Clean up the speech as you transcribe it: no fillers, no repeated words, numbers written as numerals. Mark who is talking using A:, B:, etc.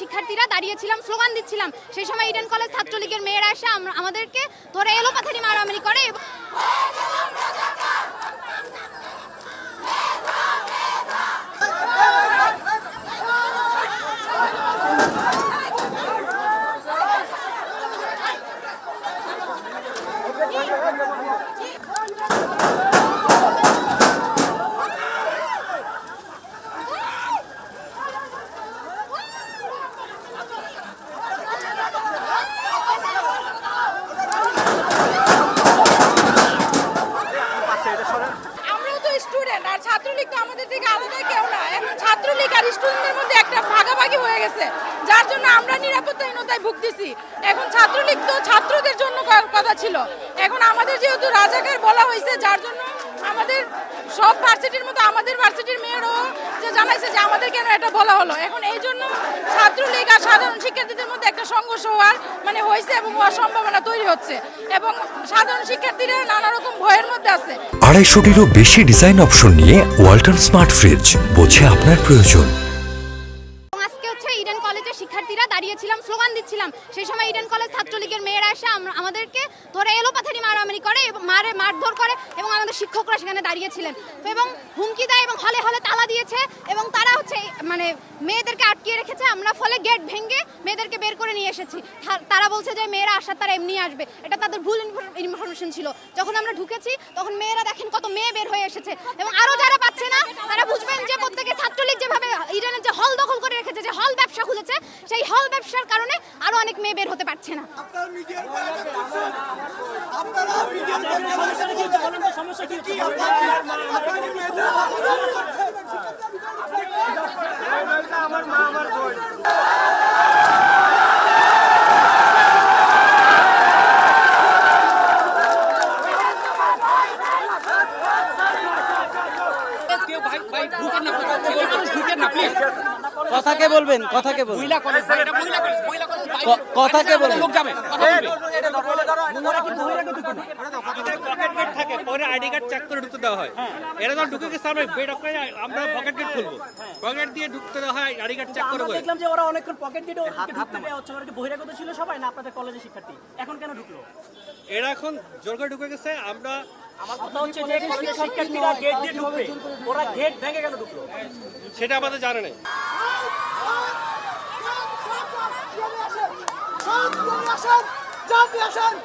A: শিক্ষার্থীরা দাঁড়িয়েছিলাম, স্লোগান দিচ্ছিলাম। সেই সময় ইডেন কলেজ ছাত্রলীগের মেয়েরা এসে আমাদেরকে ধরে এলোপাথারি মারামারি করে।
B: ছাত্রলীগ তো আমাদের থেকে আলাদা কেউ না। এখন ছাত্রলীগ আর স্টুডেন্টদের মধ্যে একটা ভাগাভাগি হয়ে গেছে, যার জন্য আমরা নিরাপত্তাহীনতায় ভুগতেছি। এখন ছাত্রলীগ তো ছাত্রদের জন্য কথা ছিল, এখন আমাদের যেহেতু রাজাকার বলা হয়েছে, যার জন্য আমাদের সব ভার্সিটির মতো আমাদের ভার্সিটির মেয়েরও যে জানাইছে যে আমাদের কেন এটা বলা হলো। এখন এই জন্য ছাত্রলীগ আর সাধারণ শিক্ষার্থীদের মধ্যে একটা সংঘর্ষ হওয়ার হয়েছে এবং হওয়ার সম্ভাবনা তৈরি হচ্ছে, এবং সাধারণ শিক্ষার্থীরা নানা রকম ভয়ের মধ্যে আছে।
C: 250-টিরও বেশি ডিজাইন অপশন নিয়ে ওয়ালটন স্মার্ট ফ্রিজ, বোঝে আপনার প্রয়োজন।
A: ইডেন কলেজের শিক্ষার্থীরা দাঁড়িয়েছিলাম, স্লোগান দিচ্ছিলাম। সেই সময় ইডেন কলেজ ছাত্রলীগের মেয়েরা এসে আমাদেরকে ধরে এলোপাথারি মারামারি করে, মারধর করে, এবং আমাদের শিক্ষকরা সেখানে দাঁড়িয়েছিলেন এবং হুমকি দেয় এবং হলে হলে তালা দিয়েছে, এবং তারা মেয়েদেরকে আটকিয়ে রেখেছে। আমরা ফলে গেট ভেঙে মেয়েদেরকে বের করে নিয়ে এসেছি। তারা বলছে যে মেয়েরা আসার তারা এমনি আসবে, এটা তাদের ভুল ইনফরমেশন ছিল। যখন আমরা ঢুকেছি তখন মেয়েরা দেখেন কত মেয়ে বের হয়ে এসেছে, এবং আরো যারা পাচ্ছে না তারা বুঝবেন যে প্রত্যেকে ছাত্রলীগ যেভাবে ইডেনের যে হল দখল করে রেখেছে, যে হল ব্যবসা খুলেছে, সেই হল ব্যবসার কারণে আরো অনেক মেয়ে বের হতে পারছে না।
D: কথাকে বলবেন, কথাকে বলবেন, কথাকে বলবেন। লোক যাবে, কথা বলবে।
E: পকেট গেট থাকে, পরে আইডি কার্ড চেক করে ঢুকতে দেওয়া হয়। এরা যখন ঢুকে গেছে আমরা বেড অফ করে আমরা পকেট গেট খুলবো, পকেট দিয়ে ঢুকতে দেওয়া হয়, আইডি কার্ড চেক করে।
F: দেখলাম যে ওরা অনেকক্ষণ পকেট গেটে ঢুকতে দেওয়া হচ্ছে। ওরা কি বহিরাগত ছিল সবাই, না আপনাদের কলেজের শিক্ষার্থী? এখন কেন ঢুকলো
E: এরা? এখন জোর করে ঢুকে গেছে। আমরা
F: আমার কথা হচ্ছে যে কলেজের শিক্ষার্থীরা গেট দিয়ে ঢুকবে, ওরা গেট ভেঙে কেন ঢুকলো
E: সেটা আমাদের জানা নেই।
G: আসেন,